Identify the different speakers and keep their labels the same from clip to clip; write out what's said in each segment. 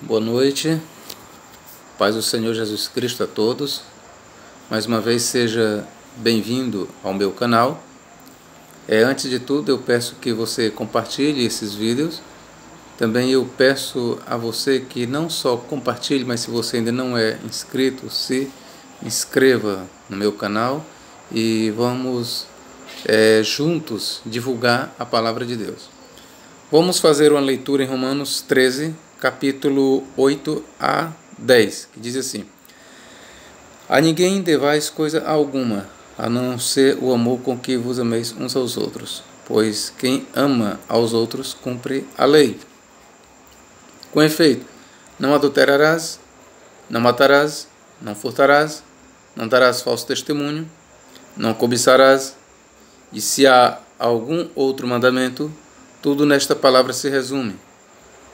Speaker 1: Boa noite, paz do Senhor Jesus Cristo a todos. Mais uma vez seja bem-vindo ao meu canal. Antes de tudo eu peço que você compartilhe esses vídeos. Também eu peço a você que não só compartilhe, mas se você ainda não é inscrito, se inscreva no meu canal e vamos juntos divulgar a palavra de Deus. Vamos fazer uma leitura em Romanos 13, capítulo 8 a 10, que diz assim: A ninguém devais coisa alguma, a não ser o amor com que vos ameis uns aos outros, pois quem ama aos outros cumpre a lei. Com efeito, não adulterarás, não matarás, não furtarás, não darás falso testemunho, não cobiçarás, e se há algum outro mandamento, tudo nesta palavra se resume: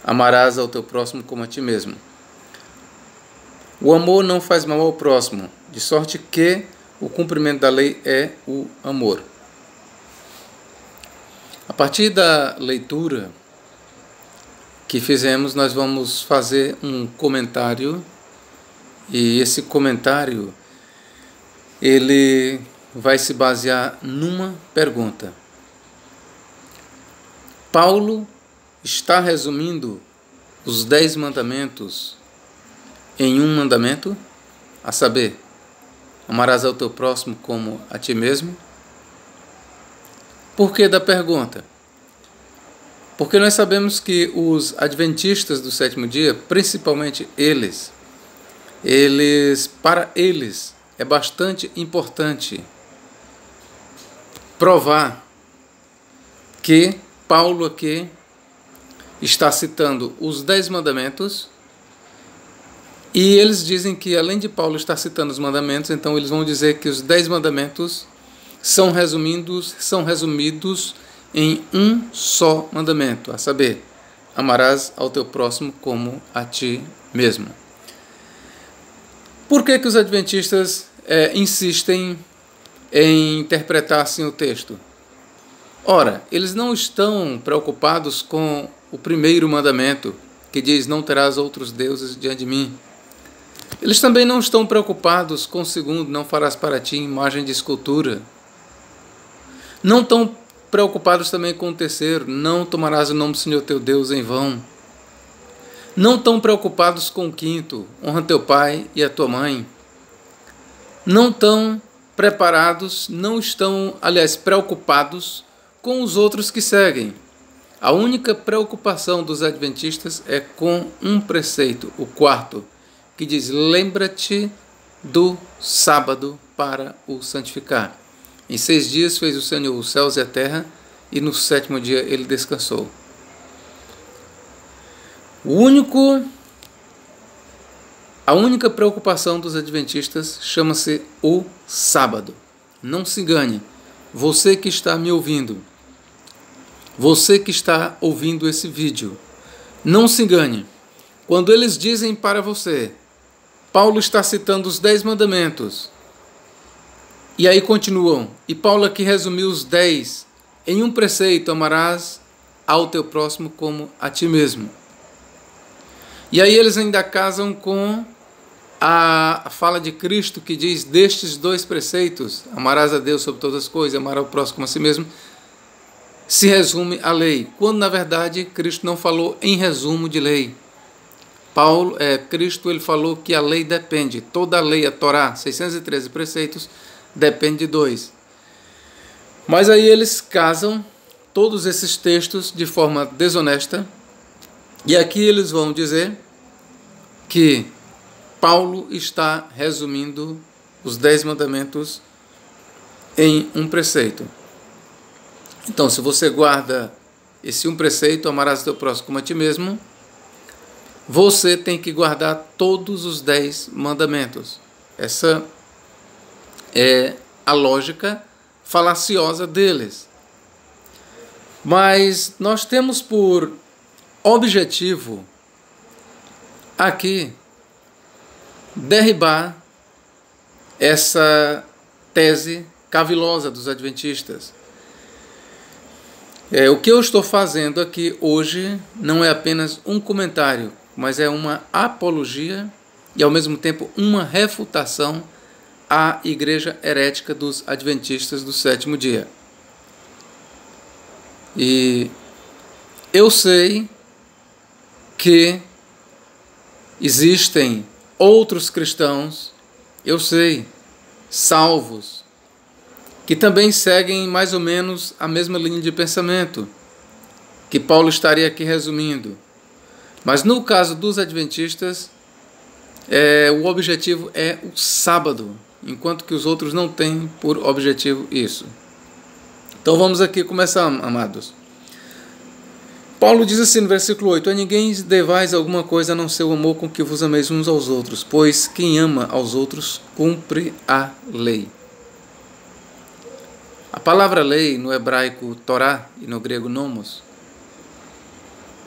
Speaker 1: amarás ao teu próximo como a ti mesmo. O amor não faz mal ao próximo, de sorte que o cumprimento da lei é o amor. A partir da leitura que fizemos, nós vamos fazer um comentário, e esse comentário ele vai se basear numa pergunta. Paulo está resumindo os 10 mandamentos em um mandamento, a saber, amarás ao teu próximo como a ti mesmo? Por que da pergunta? Porque nós sabemos que os adventistas do sétimo dia, principalmente para eles é bastante importante provar que Paulo aqui está citando os 10 mandamentos, e eles dizem que além de Paulo estar citando os mandamentos, então eles vão dizer que os 10 mandamentos são resumidos em um só mandamento, a saber, amarás ao teu próximo como a ti mesmo. Por que os adventistas insistem em interpretar assim o texto? Ora, eles não estão preocupados com o primeiro mandamento, que diz: não terás outros deuses diante de mim. Eles também não estão preocupados com o segundo: não farás para ti imagem de escultura. Não estão preocupados também com o terceiro: não tomarás o nome do Senhor teu Deus em vão. Não estão preocupados com o quinto: honra teu pai e a tua mãe. Não estão preocupados com os outros que seguem. A única preocupação dos adventistas é com um preceito, o quarto, que diz: lembra-te do sábado para o santificar. Em 6 dias fez o Senhor os céus e a terra, e no 7º dia ele descansou. A única preocupação dos adventistas chama-se o sábado. Não se engane, você que está me ouvindo, você que está ouvindo esse vídeo, não se engane. Quando eles dizem para você, Paulo está citando os 10 mandamentos, e aí continuam, e Paulo aqui resumiu os 10 em um preceito: amarás ao teu próximo como a ti mesmo. E aí eles ainda casam com a fala de Cristo, que diz: destes 2 preceitos, amarás a Deus sobre todas as coisas, amarás ao próximo como a si mesmo, se resume a lei, quando na verdade Cristo não falou em resumo de lei. Cristo ele falou que a lei depende, toda a lei, a Torá, 613 preceitos, depende de 2. Mas aí eles casam todos esses textos de forma desonesta, e aqui eles vão dizer que Paulo está resumindo os 10 mandamentos em um preceito. Então, se você guarda esse um preceito, amarás o teu próximo como a ti mesmo, você tem que guardar todos os 10 mandamentos. Essa é a lógica falaciosa deles. Mas nós temos por objetivo aqui derribar essa tese cavilosa dos adventistas. O que eu estou fazendo aqui hoje não é apenas um comentário, mas é uma apologia e, ao mesmo tempo, uma refutação à igreja herética dos adventistas do sétimo dia. E eu sei que existem outros cristãos, eu sei, salvos, que também seguem mais ou menos a mesma linha de pensamento que Paulo estaria aqui resumindo. Mas no caso dos adventistas, o objetivo é o sábado, enquanto que os outros não têm por objetivo isso. Então vamos aqui começar, amados. Paulo diz assim no versículo 8: a ninguém devais alguma coisa a não ser o amor com que vos ameis uns aos outros, pois quem ama aos outros cumpre a lei. A palavra lei no hebraico Torá e no grego nomos,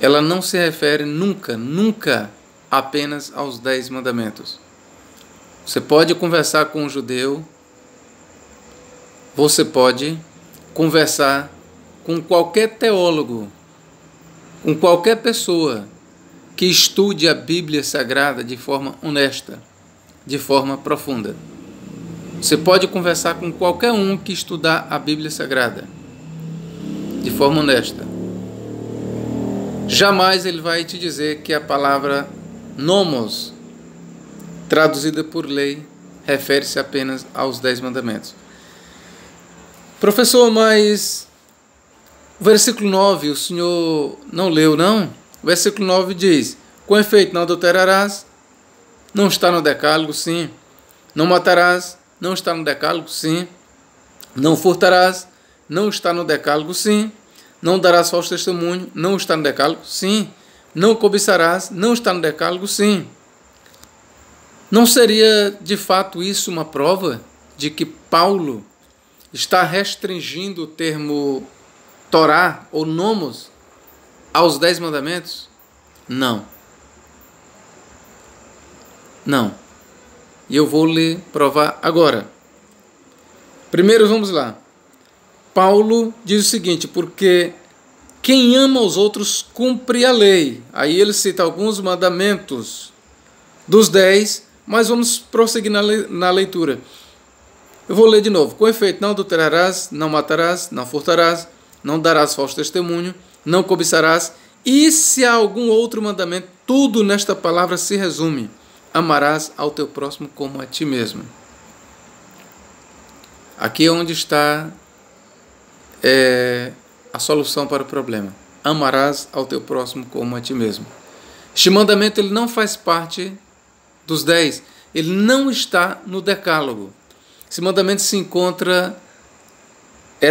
Speaker 1: ela não se refere nunca apenas aos 10 mandamentos. Você pode conversar com um judeu, você pode conversar com qualquer teólogo, com qualquer pessoa que estude a Bíblia Sagrada de forma honesta, de forma profunda. Você pode conversar com qualquer um que estudar a Bíblia Sagrada de forma honesta. Jamais ele vai te dizer que a palavra nomos, traduzida por lei, refere-se apenas aos 10 mandamentos. Professor, mas o versículo 9 o senhor não leu, não? O versículo 9 diz: com efeito, não adulterarás, não está no decálogo, sim. Não matarás, não está no decálogo, sim. Não furtarás, não está no decálogo, sim. Não darás falso testemunho, não está no decálogo, sim. Não cobiçarás, não está no decálogo, sim. Não seria de fato isso uma prova de que Paulo está restringindo o termo Torá ou nomos aos 10 mandamentos? Não. Não. E eu vou lhe provar agora. Primeiro, vamos lá. Paulo diz o seguinte: porque quem ama os outros cumpre a lei. Aí ele cita alguns mandamentos dos 10, mas vamos prosseguir na leitura. Eu vou ler de novo. Com efeito, não adulterarás, não matarás, não furtarás, não darás falso testemunho, não cobiçarás. E se há algum outro mandamento, tudo nesta palavra se resume: amarás ao teu próximo como a ti mesmo. Aqui é onde está a solução para o problema. Amarás ao teu próximo como a ti mesmo. Este mandamento ele não faz parte dos 10. Ele não está no decálogo. Esse mandamento se encontra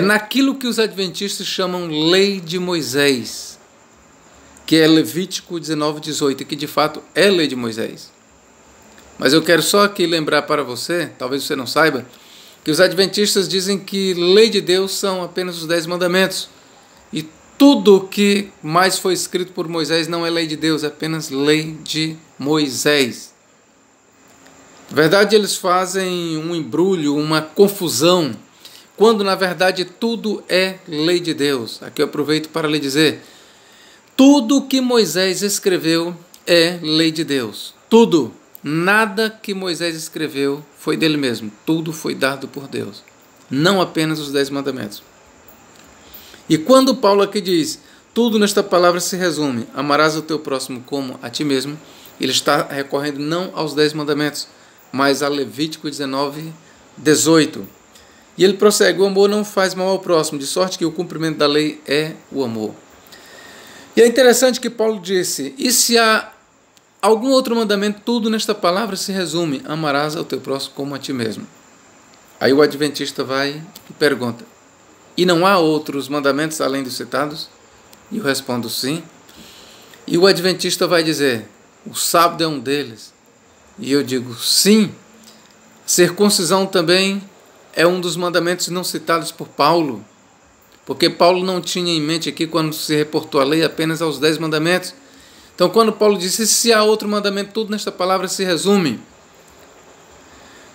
Speaker 1: naquilo que os adventistas chamam lei de Moisés, que é Levítico 19:18, que de fato é lei de Moisés. Mas eu quero só aqui lembrar para você, talvez você não saiba, que os adventistas dizem que lei de Deus são apenas os 10 mandamentos. E tudo que mais foi escrito por Moisés não é lei de Deus, é apenas lei de Moisés. Na verdade, eles fazem um embrulho, uma confusão, quando na verdade tudo é lei de Deus. Aqui eu aproveito para lhe dizer: tudo que Moisés escreveu é lei de Deus. Tudo. Nada que Moisés escreveu foi dele mesmo. Tudo foi dado por Deus. Não apenas os 10 mandamentos. E quando Paulo aqui diz: tudo nesta palavra se resume: amarás o teu próximo como a ti mesmo, ele está recorrendo não aos 10 mandamentos, mas a Levítico 19:18. E ele prossegue: o amor não faz mal ao próximo, de sorte que o cumprimento da lei é o amor. E é interessante que Paulo disse: e se há algum outro mandamento, tudo nesta palavra se resume: amarás ao teu próximo como a ti mesmo. Aí o adventista vai e pergunta: e não há outros mandamentos além dos citados? E eu respondo: sim. E o adventista vai dizer: o sábado é um deles. E eu digo: sim. Circuncisão também é um dos mandamentos não citados por Paulo, porque Paulo não tinha em mente aqui, quando se reportou a lei, apenas aos 10 mandamentos. Então, quando Paulo disse: se há outro mandamento, tudo nesta palavra se resume.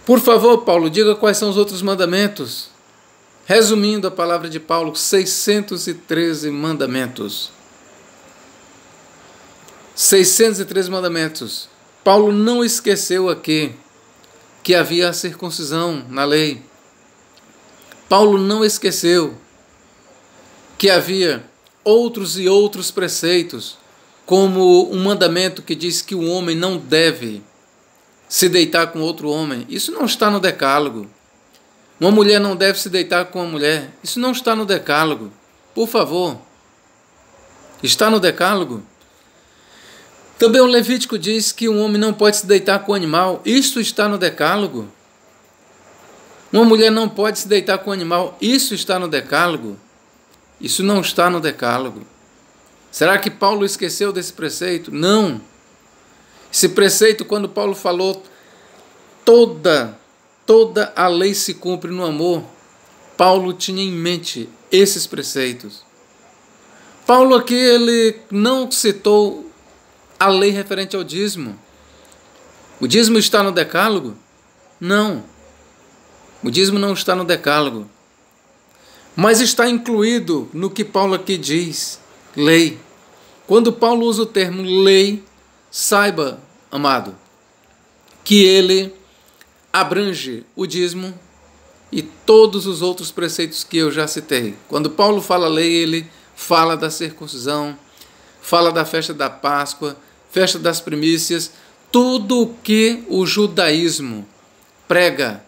Speaker 1: Por favor, Paulo, diga quais são os outros mandamentos. Resumindo a palavra de Paulo, 613 mandamentos. 613 mandamentos. Paulo não esqueceu aqui que havia a circuncisão na lei. Paulo não esqueceu que havia outros e outros preceitos, como um mandamento que diz que o homem não deve se deitar com outro homem. Isso não está no Decálogo. Uma mulher não deve se deitar com uma mulher. Isso não está no Decálogo. Por favor. Está no Decálogo. Também o Levítico diz que um homem não pode se deitar com um animal. Isso está no Decálogo. Uma mulher não pode se deitar com um animal. Isso está no Decálogo. Isso não está no Decálogo. Será que Paulo esqueceu desse preceito? Não. Esse preceito, quando Paulo falou, toda a lei se cumpre no amor, Paulo tinha em mente esses preceitos. Paulo aqui, ele não citou a lei referente ao dízimo. O dízimo está no Decálogo? Não. O dízimo não está no Decálogo. Mas está incluído no que Paulo aqui diz, lei. Quando Paulo usa o termo lei, saiba, amado, que ele abrange o dízimo e todos os outros preceitos que eu já citei. Quando Paulo fala lei, ele fala da circuncisão, fala da festa da Páscoa, festa das primícias, tudo o que o judaísmo prega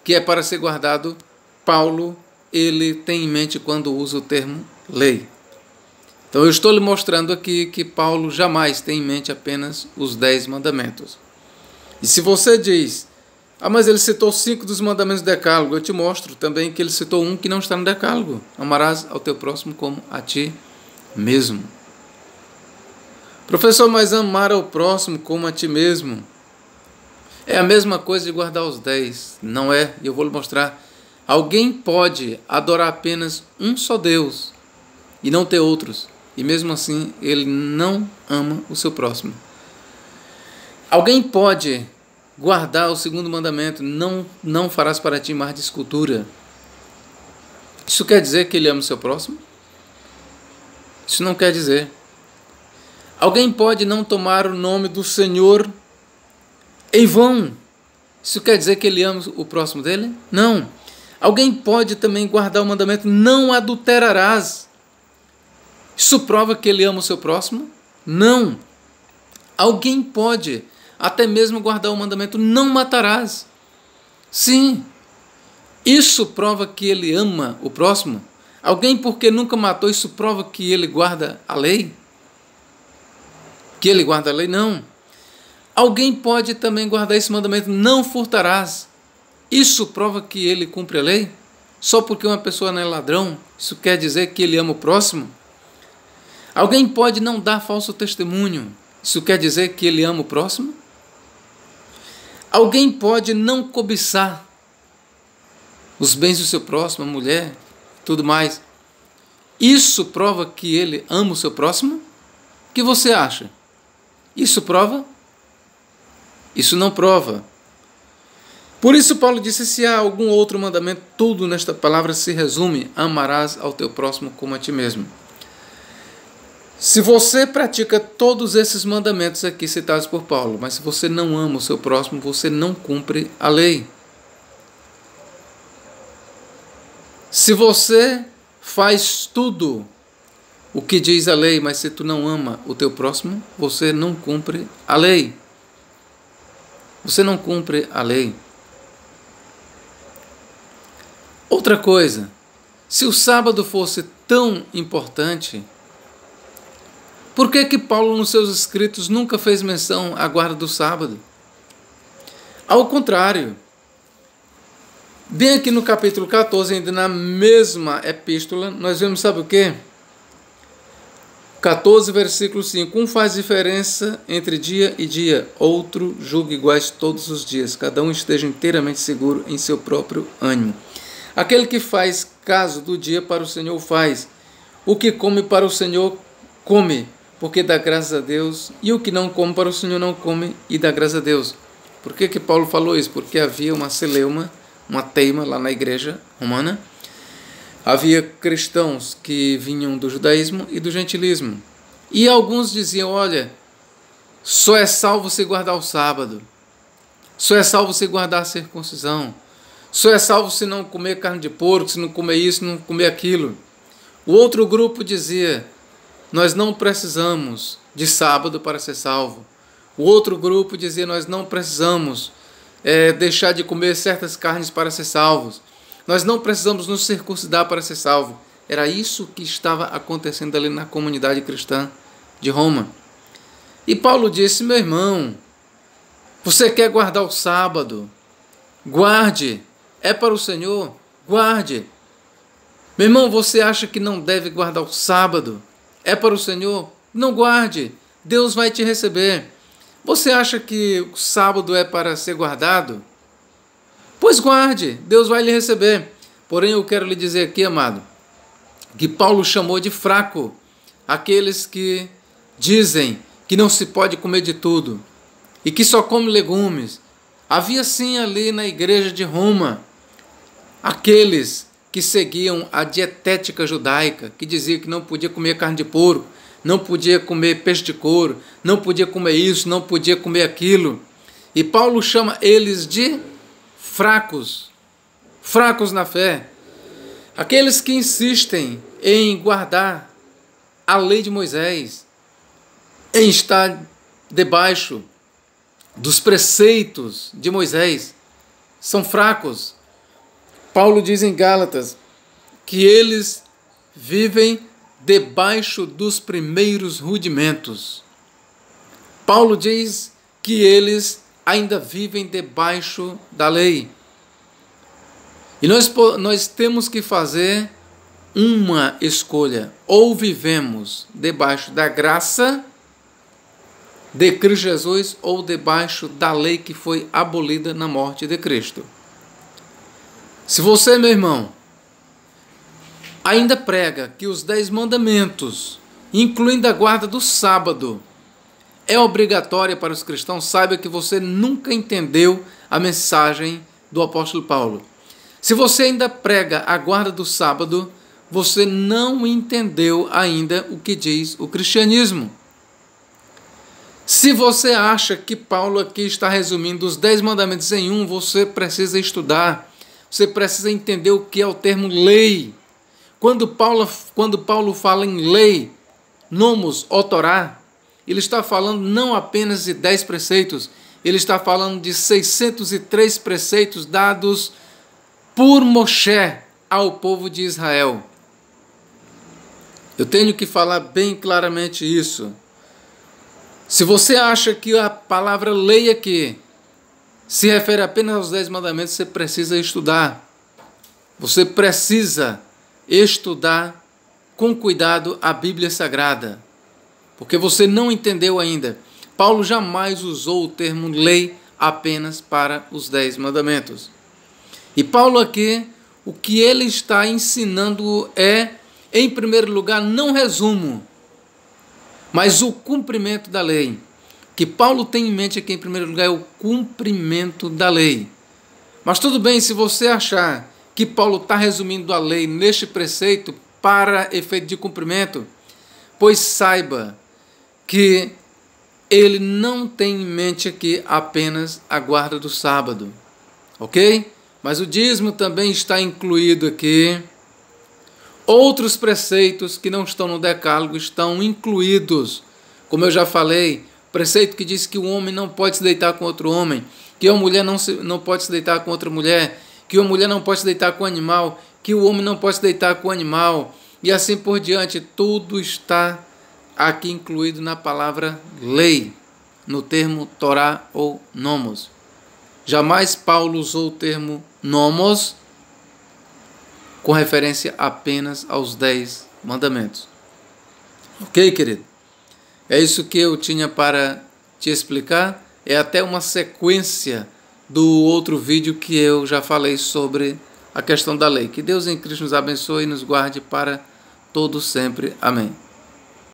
Speaker 1: que é para ser guardado, Paulo ele tem em mente quando usa o termo lei. Então eu estou lhe mostrando aqui que Paulo jamais tem em mente apenas os 10 mandamentos. E se você diz, mas ele citou 5 dos mandamentos do Decálogo, eu te mostro também que ele citou um que não está no Decálogo. Amarás ao teu próximo como a ti mesmo. Professor, mas amar ao próximo como a ti mesmo é a mesma coisa de guardar os 10. Não é, e eu vou lhe mostrar. Alguém pode adorar apenas um só Deus e não ter outros, e mesmo assim ele não ama o seu próximo. Alguém pode guardar o segundo mandamento, não farás para ti imagem de escultura. Isso quer dizer que ele ama o seu próximo? Isso não quer dizer. Alguém pode não tomar o nome do Senhor em vão. Isso quer dizer que ele ama o próximo dele? Não. Alguém pode também guardar o mandamento não adulterarás. Isso prova que ele ama o seu próximo? Não. Alguém pode até mesmo guardar o mandamento não matarás. Sim. Isso prova que ele ama o próximo? Alguém porque nunca matou, isso prova que ele guarda a lei? Que ele guarda a lei? Não. Alguém pode também guardar esse mandamento, não furtarás. Isso prova que ele cumpre a lei? Só porque uma pessoa não é ladrão, isso quer dizer que ele ama o próximo? Alguém pode não dar falso testemunho, isso quer dizer que ele ama o próximo? Alguém pode não cobiçar os bens do seu próximo, a mulher, tudo mais. Isso prova que ele ama o seu próximo? O que você acha? Isso prova? Isso não prova. Por isso Paulo disse, se há algum outro mandamento, tudo nesta palavra se resume, amarás ao teu próximo como a ti mesmo. Se você pratica todos esses mandamentos aqui citados por Paulo, mas se você não ama o seu próximo, você não cumpre a lei. Se você faz tudo o que diz a lei, mas se tu não ama o teu próximo, você não cumpre a lei. Você não cumpre a lei. Outra coisa, se o sábado fosse tão importante, por que Paulo nos seus escritos nunca fez menção à guarda do sábado? Ao contrário, bem aqui no capítulo 14, ainda na mesma epístola, nós vemos, sabe o quê? 14, versículo 5. Um faz diferença entre dia e dia, outro julga iguais todos os dias. Cada um esteja inteiramente seguro em seu próprio ânimo. Aquele que faz caso do dia para o Senhor faz. O que come para o Senhor come, porque dá graças a Deus. E o que não come para o Senhor não come e dá graças a Deus. Por que Paulo falou isso? Porque havia uma celeuma, uma teima lá na igreja romana. Havia cristãos que vinham do judaísmo e do gentilismo. E alguns diziam, olha, só é salvo se guardar o sábado, só é salvo se guardar a circuncisão, só é salvo se não comer carne de porco, se não comer isso, não comer aquilo. O outro grupo dizia, nós não precisamos de sábado para ser salvo. O outro grupo dizia, nós não precisamos deixar de comer certas carnes para ser salvos. Nós não precisamos nos circuncidar para ser salvo. Era isso que estava acontecendo ali na comunidade cristã de Roma. E Paulo disse, meu irmão, você quer guardar o sábado? Guarde. É para o Senhor? Guarde. Meu irmão, você acha que não deve guardar o sábado? É para o Senhor? Não guarde. Deus vai te receber. Você acha que o sábado é para ser guardado? Pois guarde, Deus vai lhe receber. Porém, eu quero lhe dizer aqui, amado, que Paulo chamou de fraco aqueles que dizem que não se pode comer de tudo e que só come legumes. Havia sim ali na igreja de Roma aqueles que seguiam a dietética judaica, que dizia que não podia comer carne de porco, não podia comer peixe de couro, não podia comer isso, não podia comer aquilo. E Paulo chama eles de fracos, fracos na fé. Aqueles que insistem em guardar a lei de Moisés, em estar debaixo dos preceitos de Moisés, são fracos. Paulo diz em Gálatas que eles vivem debaixo dos primeiros rudimentos. Paulo diz que eles ainda vivem debaixo da lei. E nós temos que fazer uma escolha. Ou vivemos debaixo da graça de Cristo Jesus, ou debaixo da lei que foi abolida na morte de Cristo. Se você, meu irmão, ainda prega que os 10 mandamentos, incluindo a guarda do sábado, é obrigatória para os cristãos, saiba que você nunca entendeu a mensagem do apóstolo Paulo. Se você ainda prega a guarda do sábado, você não entendeu ainda o que diz o cristianismo. Se você acha que Paulo aqui está resumindo os 10 mandamentos em um, você precisa estudar, você precisa entender o que é o termo lei. Quando Paulo fala em lei, nomos ou Torá, ele está falando não apenas de 10 preceitos, ele está falando de 603 preceitos dados por Moshe ao povo de Israel. Eu tenho que falar bem claramente isso. Se você acha que a palavra lei aqui se refere apenas aos 10 mandamentos, você precisa estudar. Você precisa estudar com cuidado a Bíblia Sagrada, porque você não entendeu ainda. Paulo jamais usou o termo lei apenas para os 10 mandamentos. E Paulo aqui, o que ele está ensinando é, em primeiro lugar, não resumo, mas o cumprimento da lei. O que Paulo tem em mente aqui, em primeiro lugar, é o cumprimento da lei. Mas tudo bem, se você achar que Paulo está resumindo a lei neste preceito para efeito de cumprimento, pois saiba que ele não tem em mente aqui apenas a guarda do sábado, ok? Mas o dízimo também está incluído aqui. Outros preceitos que não estão no decálogo estão incluídos. Como eu já falei, preceito que diz que o homem não pode se deitar com outro homem, que a mulher não pode se deitar com outra mulher, que a mulher não pode se deitar com o animal, que o homem não pode se deitar com o animal, e assim por diante. Tudo está aqui incluído na palavra lei, no termo Torá ou nomos. Jamais Paulo usou o termo nomos com referência apenas aos 10 mandamentos. Ok, querido? É isso que eu tinha para te explicar. É até uma sequência do outro vídeo que eu já falei sobre a questão da lei. Que Deus em Cristo nos abençoe e nos guarde para todo sempre. Amém.